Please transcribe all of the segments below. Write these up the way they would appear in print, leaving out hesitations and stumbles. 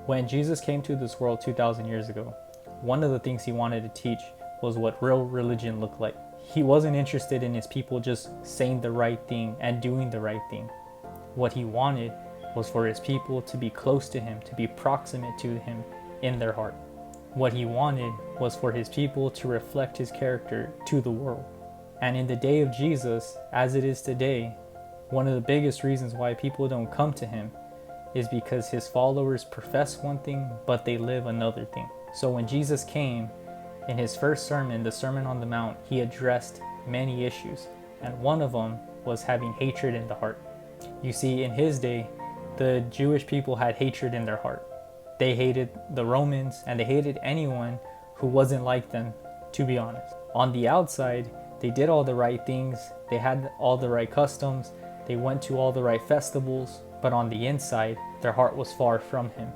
When Jesus came to this world 2,000 years ago, one of the things he wanted to teach was what real religion looked like. He wasn't interested in his people just saying the right thing and doing the right thing. What he wanted was for his people to be close to him, to be proximate to him in their heart. What he wanted was for his people to reflect his character to the world. And in the day of Jesus, as it is today, one of the biggest reasons why people don't come to him is because his followers profess one thing, but they live another thing. So when Jesus came, in his first sermon, the Sermon on the Mount, he addressed many issues, and one of them was having hatred in the heart. You see, in his day, the Jewish people had hatred in their heart. They hated the Romans, and they hated anyone who wasn't like them, to be honest. On the outside, they did all the right things, they had all the right customs, they went to all the right festivals, but on the inside, their heart was far from him,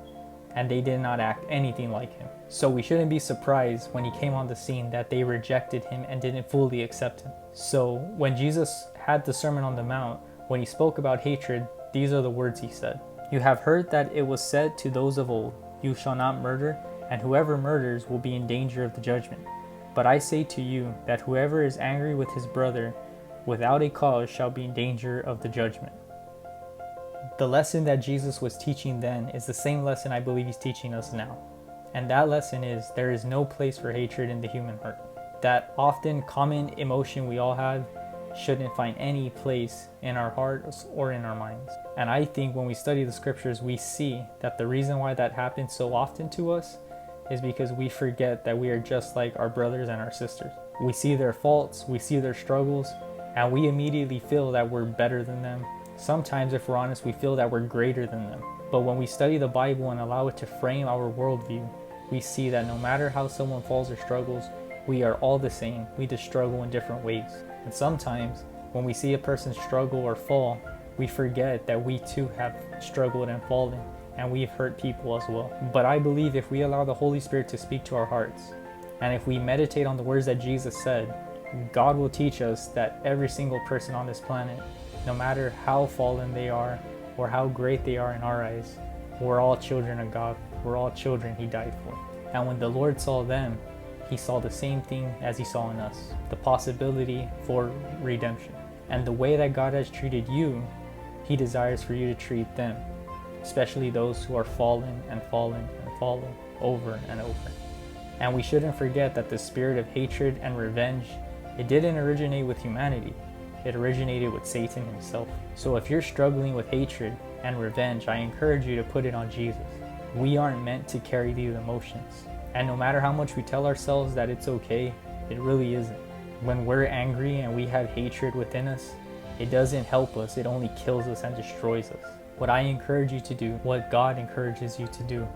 and they did not act anything like him. So we shouldn't be surprised when he came on the scene that they rejected him and didn't fully accept him. So when Jesus had the Sermon on the Mount, when he spoke about hatred, these are the words he said. "You have heard that it was said to those of old, 'You shall not murder, and whoever murders will be in danger of the judgment.' But I say to you that whoever is angry with his brother without a cause shall be in danger of the judgment." The lesson that Jesus was teaching then is the same lesson I believe he's teaching us now. And that lesson is there is no place for hatred in the human heart. That often common emotion we all have shouldn't find any place in our hearts or in our minds. And I think when we study the scriptures, we see that the reason why that happens so often to us is because we forget that we are just like our brothers and our sisters. We see their faults, we see their struggles, and we immediately feel that we're better than them. Sometimes, if we're honest, we feel that we're greater than them. But when we study the Bible and allow it to frame our worldview, we see that no matter how someone falls or struggles, we are all the same. We just struggle in different ways. And sometimes, when we see a person struggle or fall, we forget that we too have struggled and fallen, and we've hurt people as well. But I believe if we allow the Holy Spirit to speak to our hearts, and if we meditate on the words that Jesus said, God will teach us that every single person on this planet, no matter how fallen they are or how great they are in our eyes, we're all children of God. We're all children he died for. And when the Lord saw them, he saw the same thing as he saw in us, the possibility for redemption. And the way that God has treated you, he desires for you to treat them, especially those who are fallen and fallen and fallen over and over. And we shouldn't forget that the spirit of hatred and revenge, it didn't originate with humanity. It originated with Satan himself. So if you're struggling with hatred and revenge, I encourage you to put it on Jesus. We aren't meant to carry these emotions. And no matter how much we tell ourselves that it's okay, it really isn't. When we're angry and we have hatred within us, it doesn't help us, it only kills us and destroys us. What I encourage you to do, what God encourages you to do,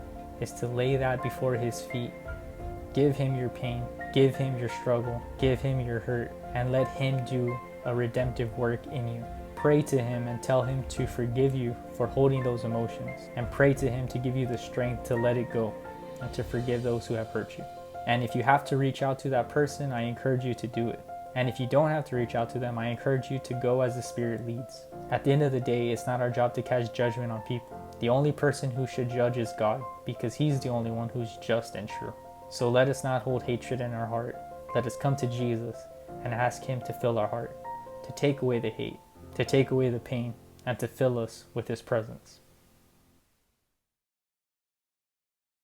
is to lay that before his feet. Give him your pain, give him your struggle, give him your hurt, and let him do a redemptive work in you. Pray to him and tell him to forgive you for holding those emotions, and pray to him to give you the strength to let it go and to forgive those who have hurt you. And if you have to reach out to that person, I encourage you to do it. And if you don't have to reach out to them, I encourage you to go as the Spirit leads. At the end of the day, it's not our job to cast judgment on people. The only person who should judge is God, because he's the only one who's just and true. So let us not hold hatred in our heart. Let us come to Jesus and ask him to fill our heart, to take away the hate, to take away the pain, and to fill us with his presence.